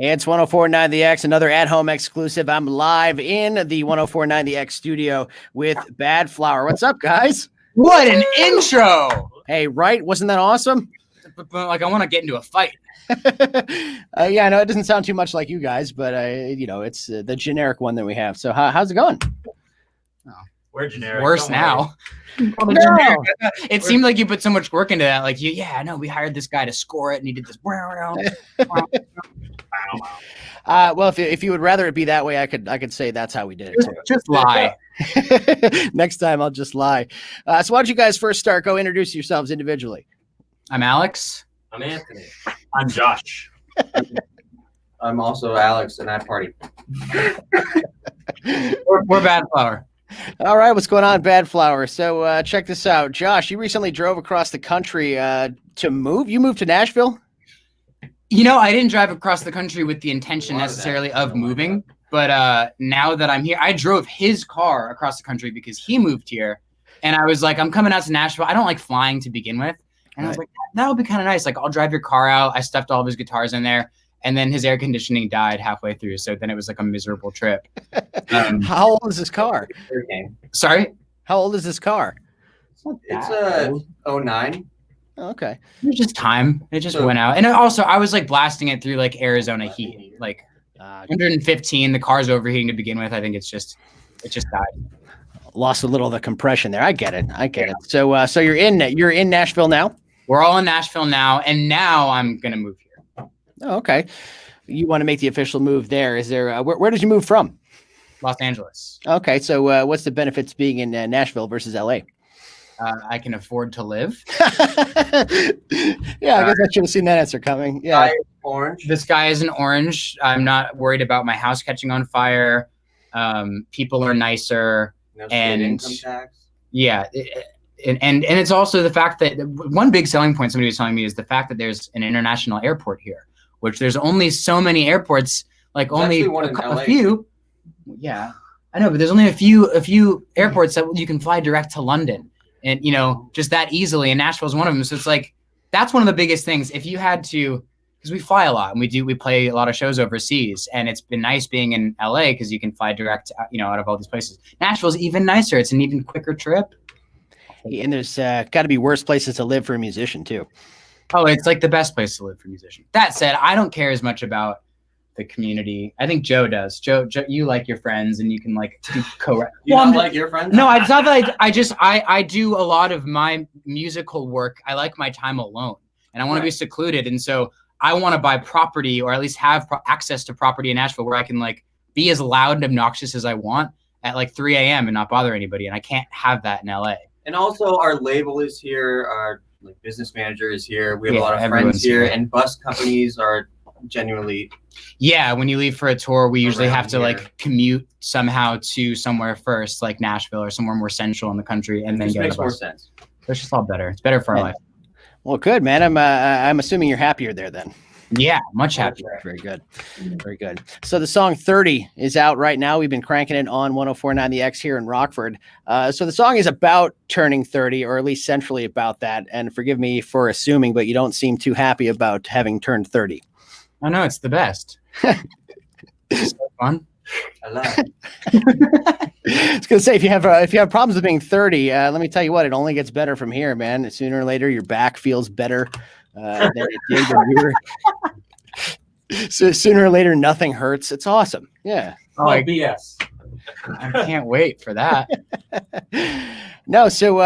It's 1049 The X, another at home exclusive. I'm live in the 1049 The X studio with Badflower. What's up, guys? What an intro! Hey, right? Wasn't that awesome? Like, I want to get into a fight. Yeah, I know it doesn't sound too much like you guys, but it's the generic one that we have. So how's it going? Oh, we're generic. Worse now. No. It seemed like you put so much work into that. Like, we hired this guy to score it, and he did this. Well, if you would rather it be that way, I could say that's how we did it. Just lie. Next time, I'll just lie. So why don't you guys first start? Go introduce yourselves individually. I'm Alex. I'm Anthony. I'm Josh. I'm also Alex, and I party. We're Badflower. All right, what's going on, Badflower? So check this out. Josh, you recently drove across the country to move. You moved to Nashville? You know, I didn't drive across the country with the intention necessarily of moving, but now that I'm here, I drove his car across the country because he moved here, and I was like, I'm coming out to Nashville. I don't like flying to begin with, and I was like, that would be kind of nice. Like, I'll drive your car out. I stuffed all of his guitars in there, and then his air conditioning died halfway through, so then it was like a miserable trip. How old is this car? Sorry? How old is this car? It's a 09. Okay. It was just time. It just went out. And also, I was like blasting it through like Arizona heat, like 115. The car's overheating to begin with. I think it just died. Lost a little of the compression there. I get it. So you're in Nashville now? We're all in Nashville now, and now I'm gonna move here. Oh, okay. You want to make the official move there? Is there? Where did you move from? Los Angeles. Okay. So what's the benefits being in Nashville versus LA? I can afford to live. Yeah, I guess I should have seen that answer coming. Yeah. Orange. The sky isn't orange. I'm not worried about my house catching on fire. People are nicer. No state and income tax. Yeah. And it's also the fact that one big selling point somebody was telling me is the fact that there's an international airport here, which there's only so many airports, like There's only a few. Yeah, I know, but there's only a few airports that you can fly direct to London. And, just that easily. And Nashville is one of them. So it's like, that's one of the biggest things. If you had to, because we fly a lot and we play a lot of shows overseas, and it's been nice being in LA because you can fly direct, out of all these places. Nashville's even nicer. It's an even quicker trip. And there's got to be worse places to live for a musician too. Oh, it's like the best place to live for a musician. That said, I don't care as much about the community. I think Joe does. Joe, you like your friends, and you can like do co-write. You don't like your friends? No, it's not that I do a lot of my musical work. I like my time alone, and I want to be secluded. And so I want to buy property, or at least have access to property in Nashville where I can like be as loud and obnoxious as I want at like 3 a.m. and not bother anybody. And I can't have that in LA. And also, our label is here. Our business manager is here. We have a lot of everyone's friends here, and bus companies are genuinely. Yeah, when you leave for a tour, we usually have to here. like commute somehow to somewhere first, like Nashville or somewhere more central in the country, and then It get makes a more bus. sense. It's just all better. It's better for our life. Well, good, man. I'm assuming you're happier there then. Yeah, much happier. Very good. Very good. So the song 30 is out right now. We've been cranking it on 1049 The X here in Rockford. So the song is about turning 30, or at least centrally about that. And forgive me for assuming, but you don't seem too happy about having turned 30. I know, it's the best. It's so fun. I love it. I was gonna say, if you have problems with being 30, let me tell you what, it only gets better from here, man. Sooner or later, your back feels better than it did when you were. So sooner or later, nothing hurts. It's awesome. Yeah. Oh, BS. I can't wait for that. No. So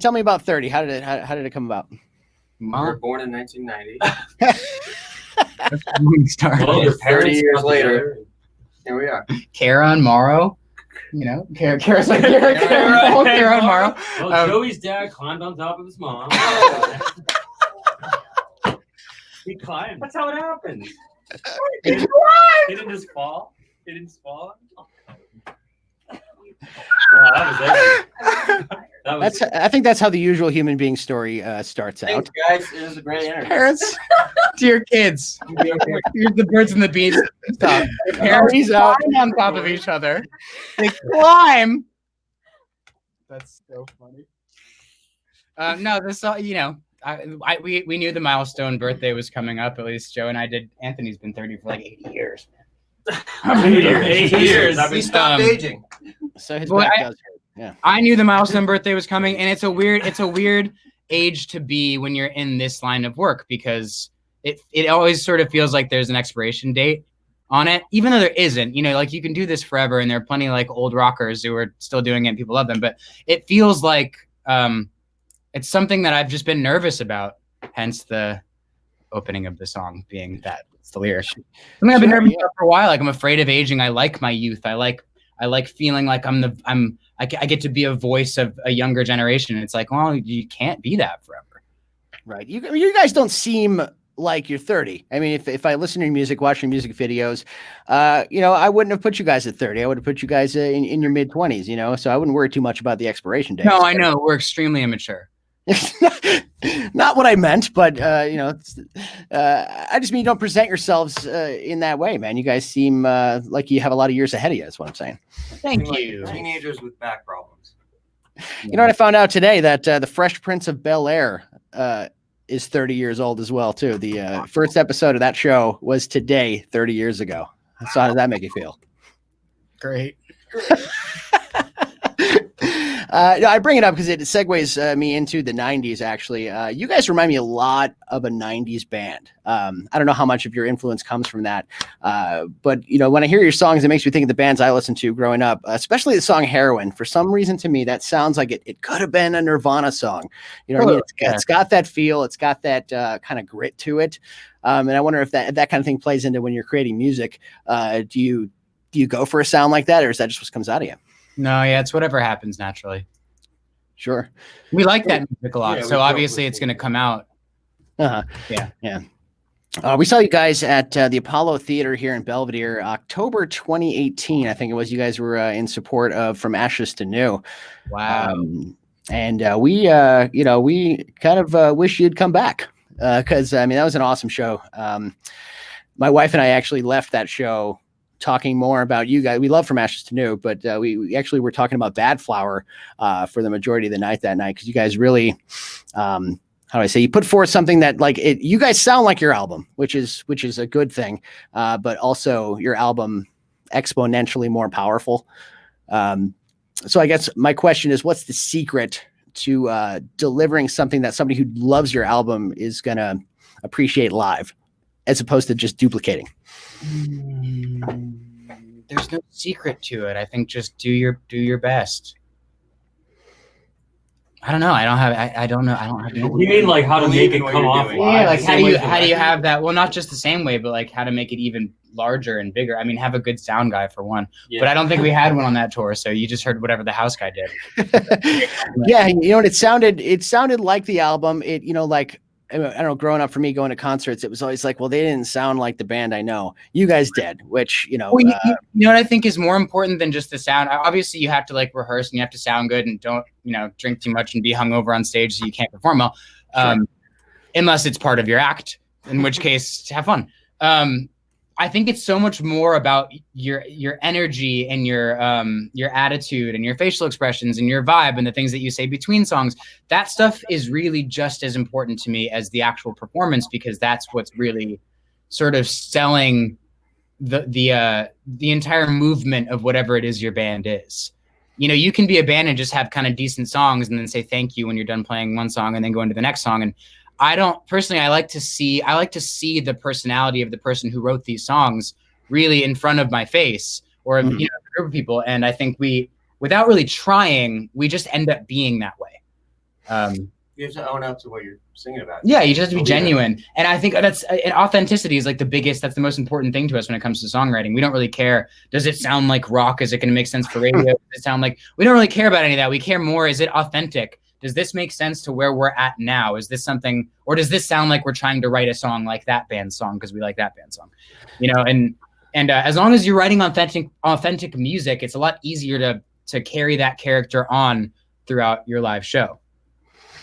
tell me about 30. How did it come about? We were born in 1990. Well, your 30 parents years got later. together. Here we are. Kara and Morrow. Kara's like Kara and Morrow. Well, Joey's dad climbed on top of his mom. He climbed. That's how it happens. He didn't just fall. He didn't just fall. Wow, that was I think that's how the usual human being story starts Thanks, out. guys. It was a great interview. Parents to your kids. Here's the birds and the bees. Stop. Your parents out. climb on top of each other. They climb. That's so funny. No, this we knew the Milestone birthday was coming up. At least Joe and I did. Anthony's been 30 for like 80 years. 8 years. I've been stopped aging. So his Well, back does hurt. Yeah. I knew the Milestone birthday was coming, and it's a weird age to be when you're in this line of work, because it always sort of feels like there's an expiration date on it, even though there isn't. You know, like you can do this forever, and there are plenty of like old rockers who are still doing it and people love them, but it feels like it's something that I've just been nervous about, hence the opening of the song being that it's the lyrics. Something I've been nervous about for a while. Like, I'm afraid of aging. I like my youth. I like feeling like I get to be a voice of a younger generation. And it's like, well, you can't be that forever. Right. You guys don't seem like you're 30. I mean, if I listen to your music, watch your music videos, I wouldn't have put you guys at 30. I would have put you guys in your mid 20s, so I wouldn't worry too much about the expiration date. No, I know. We're extremely immature. Not what I meant, but I just mean you don't present yourselves in that way, man. You guys seem like you have a lot of years ahead of you. That's what I'm saying. Thank Like you. teenagers with back problems. You know what I found out today? That the Fresh Prince of Bel-Air is 30 years old as well, too. The first episode of that show was today, 30 years ago. So how does that make you feel? Great. I bring it up because it segues me into the 90s, actually. You guys remind me a lot of a 90s band. I don't know how much of your influence comes from that. But, when I hear your songs, it makes me think of the bands I listened to growing up, especially the song Heroin. For some reason, to me, that sounds like it could have been a Nirvana song. You know what I mean? It's got that feel. It's got that kind of grit to it. And I wonder if that kind of thing plays into when you're creating music. Do you go for a sound like that, or is that just what comes out of you? No, yeah, it's whatever happens naturally. Sure. We like that music a lot, Yeah, so obviously it's going to come out. Uh-huh. Yeah. We saw you guys at the Apollo Theater here in Belvedere, October 2018. I think it was. You guys were in support of From Ashes to New. Wow. And we kind of wish you'd come back because, that was an awesome show. My wife and I actually left that show talking more about you guys. We love From Ashes to New, but we actually were talking about Badflower for the majority of the night that night, because you guys really, how do I say, you put forth something that you guys sound like your album, which is a good thing, but also your album exponentially more powerful. So I guess my question is, what's the secret to delivering something that somebody who loves your album is going to appreciate live, as opposed to just duplicating? There's no secret to it. I think just do your best. I don't know. I don't know. I don't have. You mean like how to make it come off live? Yeah, like how do you have that? Well, not just the same way, but like how to make it even larger and bigger. I mean, have a good sound guy for one. Yeah. But I don't think we had one on that tour, so you just heard whatever the house guy did. Yeah, it sounded like the album. I don't know, growing up for me, going to concerts, it was always like, well, they didn't sound like the band I know. You guys did, which, Well, you know what I think is more important than just the sound? Obviously, you have to rehearse and you have to sound good and don't, drink too much and be hungover on stage so you can't perform well, unless it's part of your act, in which case, have fun. I think it's so much more about your energy and your attitude and your facial expressions and your vibe and the things that you say between songs. That stuff is really just as important to me as the actual performance, because that's what's really sort of selling the entire movement of whatever it is your band is. You can be a band and just have kind of decent songs and then say thank you when you're done playing one song and then go into the next song. And I don't personally, I like to see the personality of the person who wrote these songs really in front of my face, or a group of people. And I think without really trying, we just end up being that way. You have to own up to what you're singing about. Yeah, you just have to be genuine. And I think that's authenticity is that's the most important thing to us when it comes to songwriting. We don't really care. Does it sound like rock? Is it going to make sense for radio? Does it sound like, we don't really care about any of that. We care more, is it authentic? Does this make sense to where we're at now? Is this something, or does this sound like we're trying to write a song like that band's song because we like that band's song? And as long as you're writing authentic music, it's a lot easier to carry that character on throughout your live show,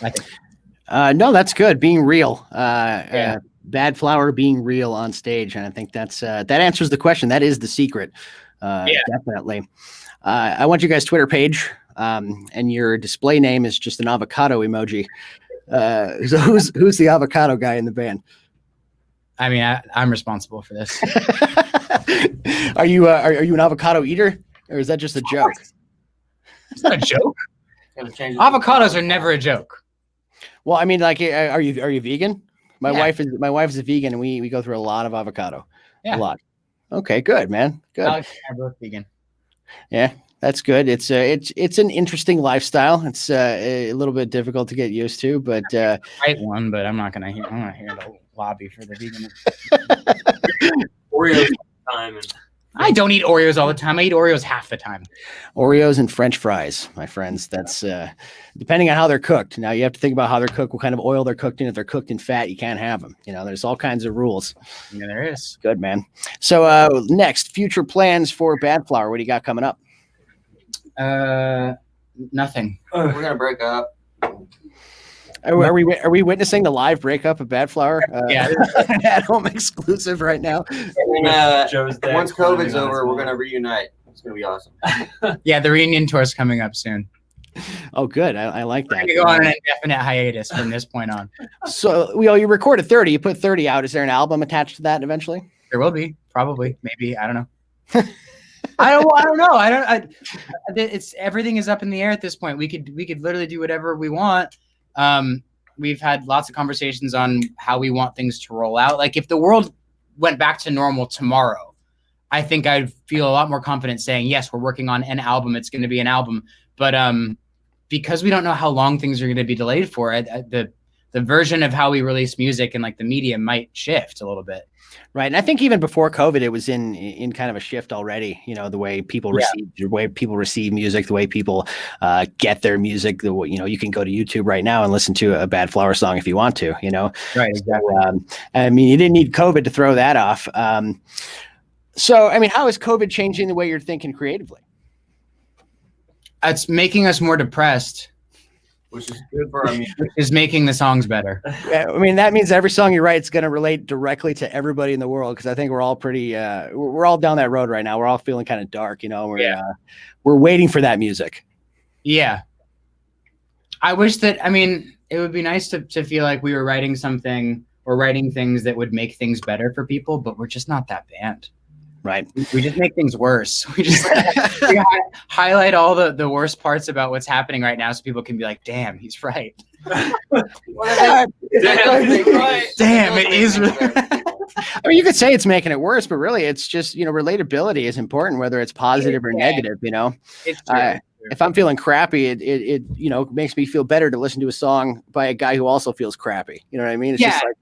I think. No, that's good. Being real. Badflower being real on stage, and I think that answers the question. That is the secret. Definitely. I want you guys' Twitter page. And your display name is just an avocado emoji. So who's the avocado guy in the band? I mean, I'm responsible for this. Are you an avocado eater, or is that just a joke? It's not a joke. Avocados are never a joke. Well, I mean, like, are you vegan? My Yeah. wife is a vegan, and we go through a lot of avocado. Yeah. A lot. Okay, good, man. Good. Alex and I are both vegan. Yeah, that's good. It's an interesting lifestyle. It's a little bit difficult to get used to, but Right one, but I'm not here to lobby for the vegan. Oreos time and I don't eat Oreos all the time. I eat Oreos half the time. Oreos and French fries, my friends. That's depending on how they're cooked. Now you have to think about how they're cooked, what kind of oil they're cooked in. If they're cooked in fat, you can't have them. You know, there's all kinds of rules. Yeah, there is. Good, man. So next, future plans for Badflower. What do you got coming up? Nothing. We're gonna break up. Are we witnessing the live breakup of Badflower? Yeah. At Home X-Clusive right now. And, Joe's dad once climbing COVID's on over, his we're wall. gonna reunite. It's gonna be awesome. Yeah, the reunion tour is coming up soon. Oh, good. I like We're that. gonna go on an indefinite hiatus from this point on. So, you recorded 30. You put 30 out. Is there an album attached to that eventually? There will be, probably, maybe. I don't know. I don't know. It's everything is up in the air at this point. We could literally do whatever we want. We've had lots of conversations on how we want things to roll out. Like if the world went back to normal tomorrow, I think I'd feel a lot more confident saying, yes, we're working on an album. It's going to be an album. But because we don't know how long things are going to be delayed for, the version of how we release music and like the media might shift a little bit. Right. And I think even before COVID, it was in kind of a shift already, you know, the way people receive music, the way people get their music, you can go to YouTube right now and listen to a Badflower song if you want to, you know. Right, exactly. So, I mean, you didn't need COVID to throw that off. So, I mean, how is COVID changing the way you're thinking creatively? It's making us more depressed, Which is good for our music. which is making the songs better. Yeah, I mean, that means every song you write is going to relate directly to everybody in the world. Cause I think we're all pretty, we're all down that road right now. We're all feeling kind of dark, you know, we're waiting for that music. Yeah. I wish that, I mean, it would be nice to feel like we were writing something or writing things that would make things better for people, but we're just not that band. Right. We just make things worse. We just highlight all the worst parts about what's happening right now so people can be like, damn, he's right. Damn, it is really- I mean, you could say it's making it worse, but really it's just, you know, relatability is important, whether it's positive or negative, you know. It's true. If I'm feeling crappy, it you know, makes me feel better to listen to a song by a guy who also feels crappy. You know what I mean? It's just like,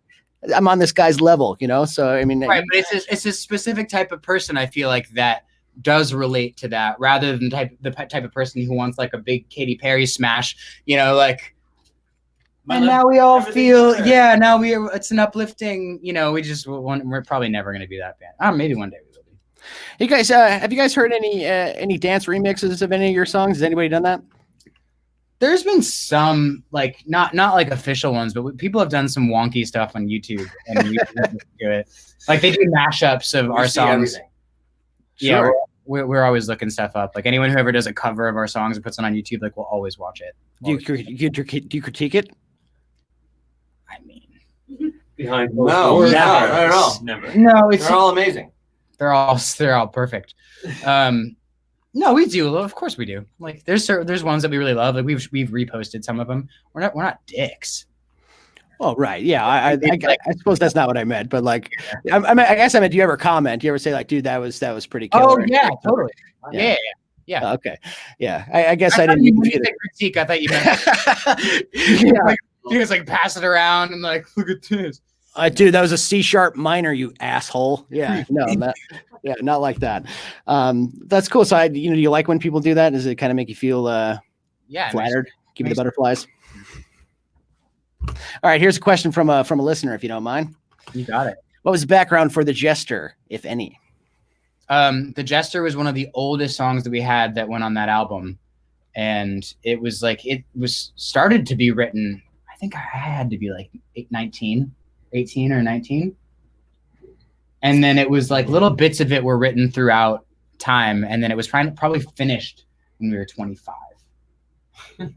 I'm on this guy's level, you know? So, I mean, right, but it's a specific type of person, I feel like, that does relate to that rather than the type of person who wants like a big Katy Perry smash, you know, like, and now we all feel, it's an uplifting, you know, we're probably never going to be that band. Maybe one day we will be. You guys, have you guys heard any dance remixes of any of your songs? Has anybody done that? There's been some, like, not like official ones, but people have done some wonky stuff on YouTube, and we do it. Like they do mashups of our songs. Everything. Yeah, Sure. we're always looking stuff up. Like anyone who ever does a cover of our songs and puts it on YouTube, like we'll always watch it. Do you critique it? I mean, behind No, closed doors. not at all. Never. no, it's They're all amazing. they're all perfect. No, we do. Of course we do. Like there's ones that we really love. Like we've reposted some of them. We're not dicks. Oh, right. Yeah. I suppose that's not what I meant, but like, I guess I meant, do you ever comment? Do you ever say like, dude, that was pretty killer? Oh yeah, totally. Yeah. Yeah. Okay. Yeah. I guess I didn't. When you said critique, I thought you meant like, you guys like pass it around and like, look at this. Dude, that was a C# minor, you asshole. Yeah. No, not like that. That's cool. So do you like when people do that? Does it kind of make you feel flattered? Give you the butterflies? All right, here's a question from a listener, if you don't mind. You got it. What was the background for the Jester, if any? The Jester was one of the oldest songs that we had that went on that album, and it was started to be written. I think I had to be like 18 or 19, and then it was like little bits of it were written throughout time, and then it was probably finished when we were 25.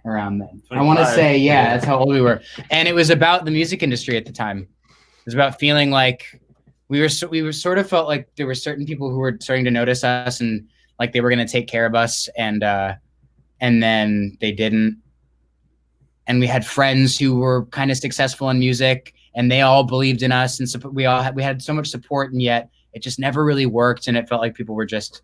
around then. I want to say, yeah, that's how old we were. And it was about the music industry at the time. It was about feeling like we were sort of felt like there were certain people who were starting to notice us and like they were going to take care of us. And then they didn't. And we had friends who were kind of successful in music and they all believed in us. And we had so much support, and yet it just never really worked. And it felt like people were just,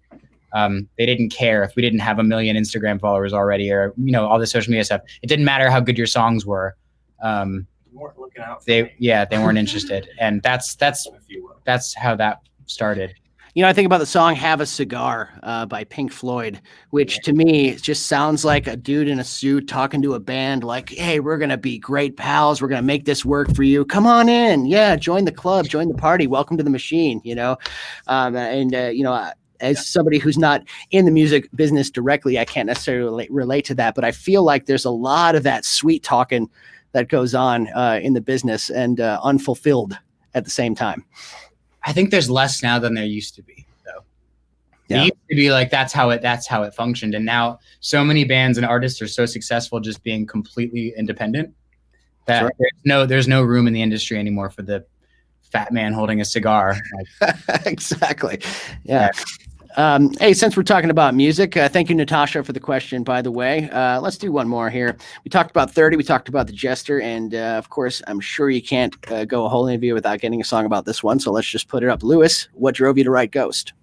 they didn't care if we didn't have 1 million Instagram followers already, or, you know, all the social media stuff. It didn't matter how good your songs were. Weren't looking out. They weren't interested. And that's how that started. You know, I think about the song "Have a Cigar" by Pink Floyd, which to me just sounds like a dude in a suit talking to a band like, hey, we're going to be great pals. We're going to make this work for you. Come on in. Yeah, join the club, join the party. Welcome to the machine, you know. You know, as somebody who's not in the music business directly, I can't necessarily relate to that. But I feel like there's a lot of that sweet talking that goes on in the business and unfulfilled at the same time. I think there's less now than there used to be, though. Yeah. It used to be like that's how it functioned, and now so many bands and artists are so successful just being completely independent that sure. there's no room in the industry anymore for the fat man holding a cigar. Exactly. Yeah. Hey, since we're talking about music, thank you, Natasha, for the question, by the way. Let's do one more here. We talked about 30. We talked about the Jester. And, of course, I'm sure you can't go a whole interview without getting a song about this one. So let's just put it up. Lewis, what drove you to write Ghost?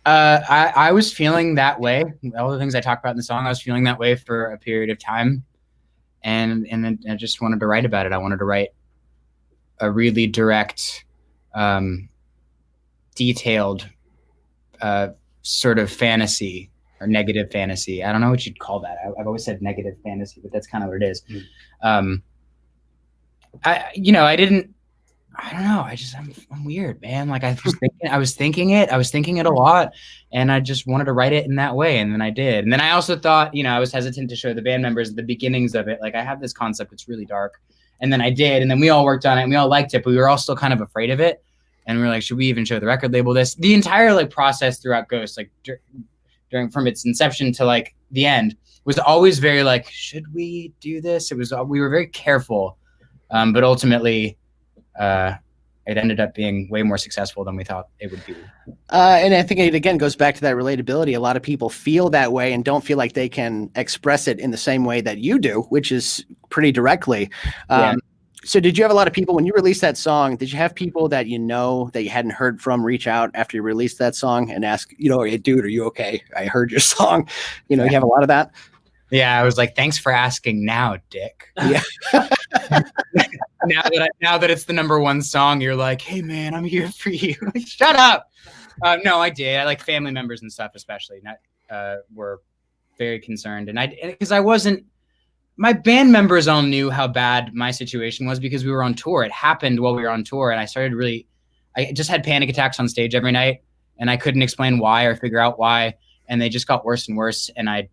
I was feeling that way. All the things I talked about in the song, I was feeling that way for a period of time. And then I just wanted to write about it. I wanted to write a really direct, detailed sort of fantasy or negative fantasy. I don't know what you'd call that. I've always said negative fantasy, but that's kind of what it is. I'm weird, man. Like I was thinking it a lot, and I just wanted to write it in that way. And then I did. And then I also thought, I was hesitant to show the band members the beginnings of it. Like I have this concept, it's really dark. And then I did. And then we all worked on it and we all liked it, but we were all still kind of afraid of it. And we were like, should we even show the record label this? The entire process throughout Ghost, during from its inception to the end, was always very should we do this? We were very careful, but ultimately, it ended up being way more successful than we thought it would be. And I think it again goes back to that relatability. A lot of people feel that way and don't feel like they can express it in the same way that you do, which is pretty directly. Yeah. So did you have a lot of people when you released that song? Did you have people that that you hadn't heard from reach out after you released that song and ask, hey, dude, are you okay? I heard your song. You have a lot of that. Yeah, I was like, thanks for asking now, dick. Yeah. now that it's the #1 song, you're like, hey man, I'm here for you. Shut up. No, I did. I family members and stuff, especially, were very concerned. And because I wasn't. My band members all knew how bad my situation was because we were on tour. It happened while we were on tour, and I just had panic attacks on stage every night, and I couldn't explain why or figure out why, and they just got worse and worse. And I,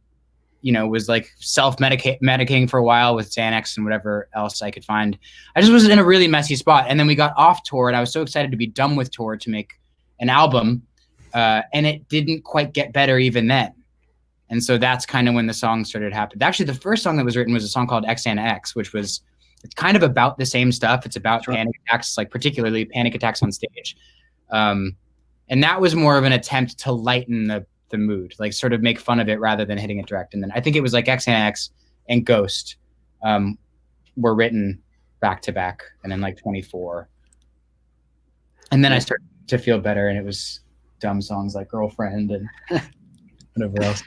was self-medicating for a while with Xanax and whatever else I could find. I just was in a really messy spot. And then we got off tour, and I was so excited to be done with tour to make an album, and it didn't quite get better even then. And so that's kind of when the song started happening. Actually, the first song that was written was a song called X and X, it's kind of about the same stuff. It's about panic attacks, particularly panic attacks on stage. And that was more of an attempt to lighten the mood, sort of make fun of it rather than hitting it direct. And then I think it was X and X and Ghost were written back to back, and then 24. And then I started to feel better, and it was dumb songs like Girlfriend and whatever else.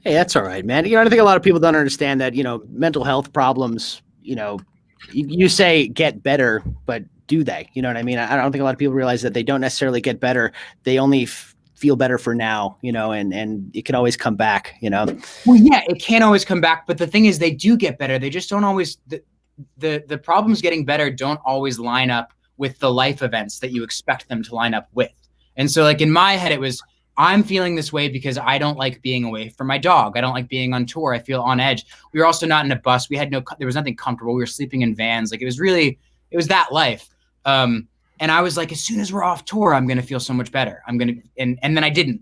Hey, that's all right, man. I think a lot of people don't understand that, mental health problems, you say get better, but do they? You know what I mean? I don't think a lot of people realize that they don't necessarily get better. They only feel better for now, and it can always come back, Well, yeah, it can always come back. But the thing is, they do get better. They just don't always, the problems getting better don't always line up with the life events that you expect them to line up with. And so in my head, it was, I'm feeling this way because I don't like being away from my dog. I don't like being on tour. I feel on edge. We were also not in a bus. There was nothing comfortable. We were sleeping in vans. It was that life. And I was like, as soon as we're off tour, I'm going to feel so much better. And then I didn't.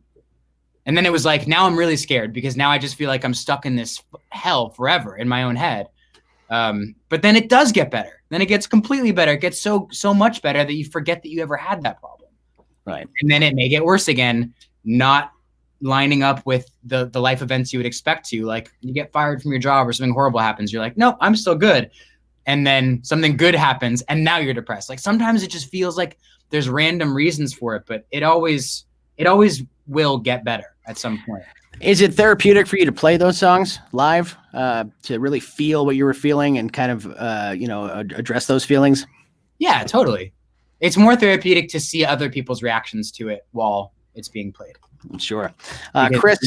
And then it was like, now I'm really scared because now I just feel like I'm stuck in this hell forever in my own head. But then it does get better. Then it gets completely better. It gets so much better that you forget that you ever had that problem. Right. And then it may get worse again, not lining up with the life events you would expect to. Like you get fired from your job or something horrible happens. You're like, nope, I'm still good. And then something good happens and now you're depressed. Like sometimes it just feels like there's random reasons for it, but it always will get better at some point. Is it therapeutic for you to play those songs live to really feel what you were feeling and kind of, address those feelings? Yeah, totally. It's more therapeutic to see other people's reactions to it while it's being played. Sure. Chris,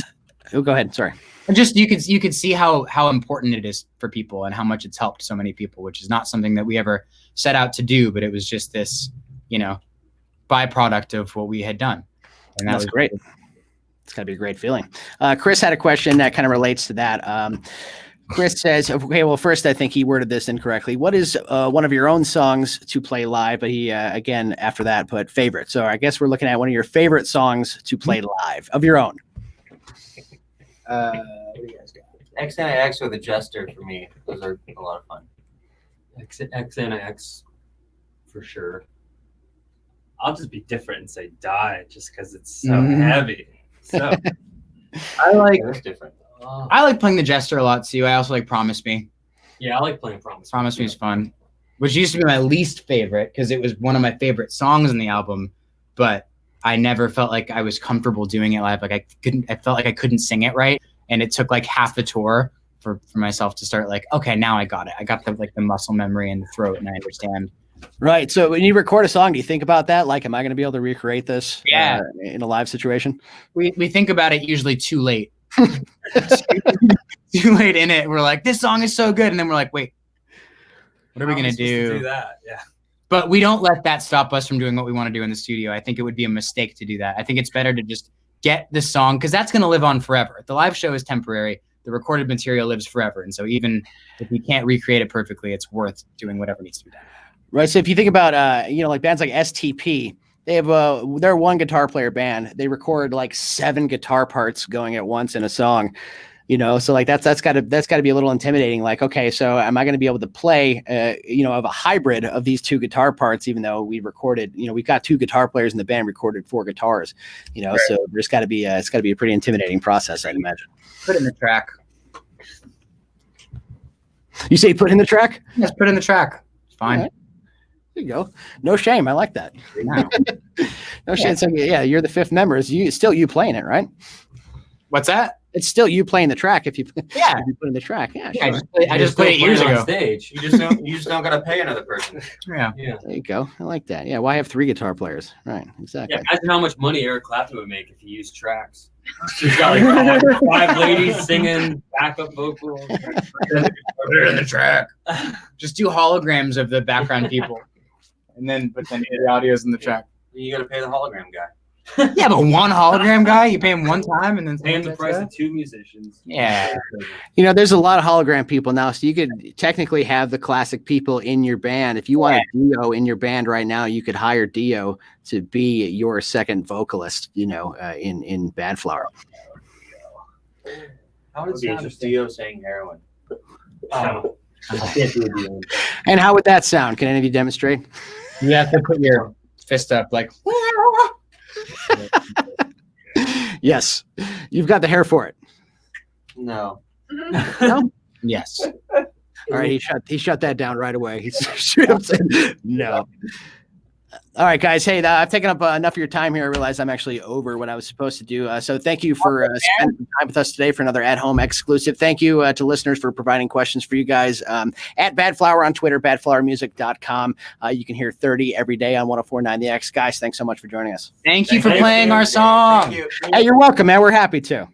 go ahead. Sorry. And just you could see how important it is for people and how much it's helped so many people, which is not something that we ever set out to do, but it was just this, byproduct of what we had done. And that's great. It's got to be a great feeling. Chris had a question that kind of relates to that. Chris says, okay, well, first, I think he worded this incorrectly. What is one of your own songs to play live? But he, again, after that, put favorite. So I guess we're looking at one of your favorite songs to play live of your own. What do you guys got? X and X or the Jester for me. Those are a lot of fun. X and X for sure. I'll just be different and say Die just because it's so heavy. So I like that's different. I like playing the Jester a lot too. I also like Promise Me. Yeah, I like playing Promise. Promise Me is fun, which used to be my least favorite because it was one of my favorite songs in the album, but I never felt like I was comfortable doing it live. Like I felt like I couldn't sing it right, and it took like half the tour for myself to start like, okay, now I got it. I got the muscle memory and the throat, and I understand. Right. So when you record a song, do you think about that? Like, am I going to be able to recreate this in a live situation? We think about it usually too late. Too late in it. We're like, this song is so good. And then we're like, wait, what are we going to do? That? Yeah. But we don't let that stop us from doing what we want to do in the studio. I think it would be a mistake to do that. I think it's better to just get the song because that's going to live on forever. The live show is temporary. The recorded material lives forever. And so even if we can't recreate it perfectly, it's worth doing whatever needs to be done. Right. So if you think about, like bands like STP, they have they're a one guitar player band. They record like 7 guitar parts going at once in a song, so like that's got to be a little intimidating. Like, okay, so am I going to be able to play, of a hybrid of these 2 guitar parts, even though we recorded, we've got 2 guitar players in the band recorded 4 guitars, right. So there's got to be, it's got to be a pretty intimidating process, I'd imagine. Put in the track. You say put in the track? Yes, put in the track. It's fine. Right. There you go. No shame. I like that. No shame. So yeah, you're the 5th member. It's you playing it, right? What's that? It's still you playing the track if you put in the track. Yeah, sure. I just played it years ago. Stage. You just don't gotta pay another person. Yeah. There you go. I like that. Yeah. Why have 3 guitar players? Right. Exactly. Yeah. Imagine how much money Eric Clapton would make if he used tracks. He's got like 5 ladies singing backup vocals. Put it in the track. Just do holograms of the background people, and then the audio's in the track. You gotta pay the hologram guy. Yeah, but one hologram guy, you pay him one time, and then pay him the price of 2 musicians. Yeah. There's a lot of hologram people now, so you could technically have the classic people in your band. If you want a Dio in your band right now, you could hire Dio to be your second vocalist, in Badflower. How would it sound if Dio sang heroin? Oh, I can't do it. And how would that sound? Can any of you demonstrate? You have to put your fist up like. Yes, you've got the hair for it. No. No? Yes. All right, he shut that down right away. He straight up said no. All right, guys. Hey, I've taken up enough of your time here. I realize I'm actually over what I was supposed to do. So thank you for spending time with us today for another At Home Exclusive. Thank you to listeners for providing questions for you guys. At Badflower on Twitter, badflowermusic.com. You can hear 30 every day on 104.9 The X. Guys, thanks so much for joining us. Thank you for playing our song. Thank you. Hey, you're welcome, man. We're happy to.